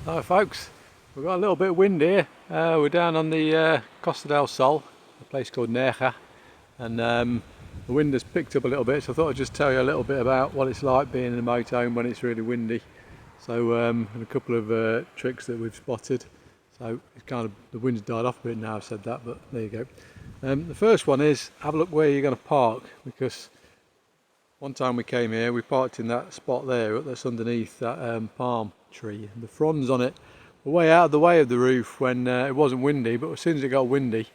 Hi folks, we've got a little bit of wind here. We're down on the Costa del Sol, a place called Nerja, and the wind has picked up a little bit, so I thought I'd just tell you a little bit about what it's like being in a motorhome when it's really windy. So and a couple of tricks that we've spotted. So it's kind of, the wind's died off a bit now I've said that, but there you go. The first one is have a look where you're going to park, because one time we came here, we parked in that spot there that's underneath that palm tree. The fronds on it were way out of the way of the roof when it wasn't windy, but as soon as it got windy,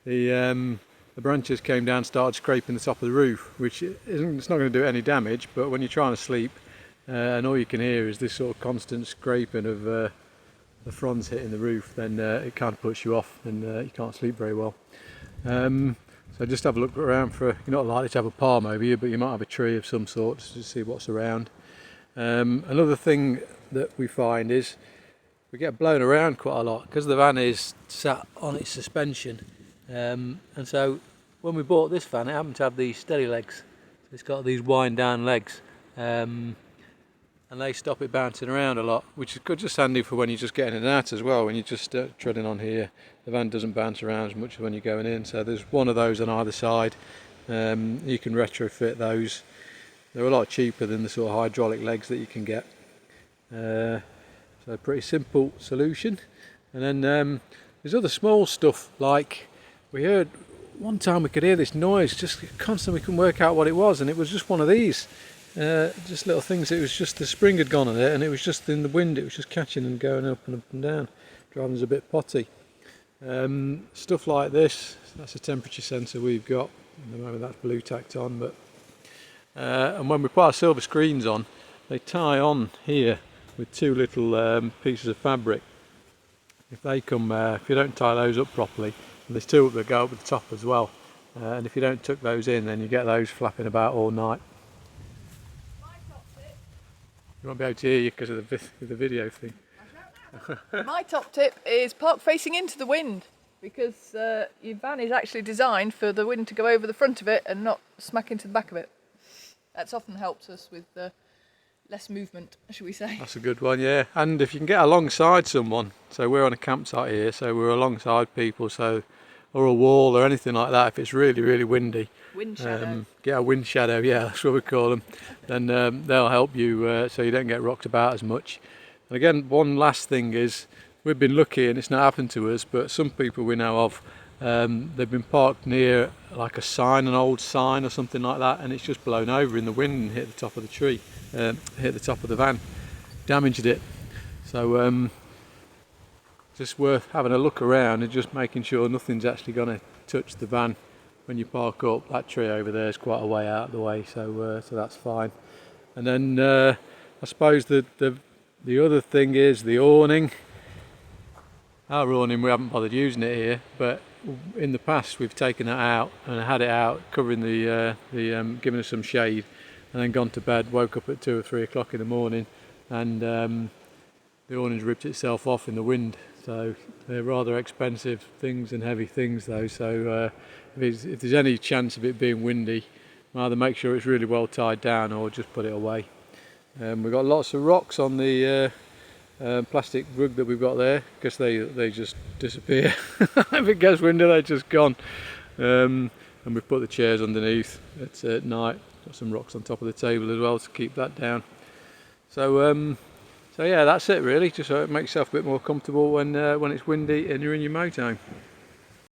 the branches came down and started scraping the top of the roof, which it's not going to do any damage, but when you're trying to sleep and all you can hear is this sort of constant scraping of the fronds hitting the roof, then it kind of puts you off and you can't sleep very well. So just have a look around for, you're not likely to have a palm over you, but you might have a tree of some sort to see what's around. Another thing that we find is we get blown around quite a lot because the van is sat on its suspension, and so when we bought this van it happened to have these steady legs, so it's got these wind down legs, and they stop it bouncing around a lot, which is good, just handy for when you're just getting in and out as well. When you're just treading on here, the van doesn't bounce around as much as when you're going in, so there's one of those on either side. You can retrofit those. They're a lot cheaper than the sort of hydraulic legs that you can get. So a pretty simple solution. And then there's other small stuff, like we heard one time we could hear this noise just constantly, we couldn't work out what it was, and it was just one of these just little things. It was just the spring had gone on it, and it was just in the wind, it was just catching and going up and down, driving us a bit potty. Stuff like this, that's a temperature sensor we've got at the moment, that's blue tacked on, but and when we put our silver screens on, they tie on here with two little pieces of fabric. If they come, if you don't tie those up properly, there's two that go up at the top as well, and if you don't tuck those in, then you get those flapping about all night. You won't be able to hear you because of the video thing. My top tip is park facing into the wind, because your van is actually designed for the wind to go over the front of it and not smack into the back of it. That's often helps us with less movement, shall we say. That's a good one, yeah. And if you can get alongside someone, so we're on a campsite here, so we're alongside people, so, or a wall or anything like that, if it's really, really windy. Wind shadow. Get a wind shadow, yeah, that's what we call them. Then they'll help you so you don't get rocked about as much. And again, one last thing is, we've been lucky and it's not happened to us, but some people we know of, they've been parked near like a sign, an old sign or something like that, and it's just blown over in the wind and hit the top of the tree, hit the top of the van, damaged it. So just worth having a look around and just making sure nothing's actually going to touch the van when you park up. That tree over there is quite a way out of the way, so that's fine. And then I suppose the other thing is the awning. Our awning, we haven't bothered using it here, but in the past we've taken that out and had it out covering giving us some shade, and then gone to bed, woke up at 2 or 3 o'clock in the morning, and the awning's ripped itself off in the wind. So they're rather expensive things and heavy things though, so if there's any chance of it being windy, either make sure it's really well tied down or just put it away. We've got lots of rocks on the plastic rug that we've got there, because they just disappear. If it gets windy, they're just gone. And we've put the chairs underneath. It's at night. Got some rocks on top of the table as well to keep that down. So yeah, that's it really. Just so it makes yourself a bit more comfortable when it's windy and you're in your motorhome.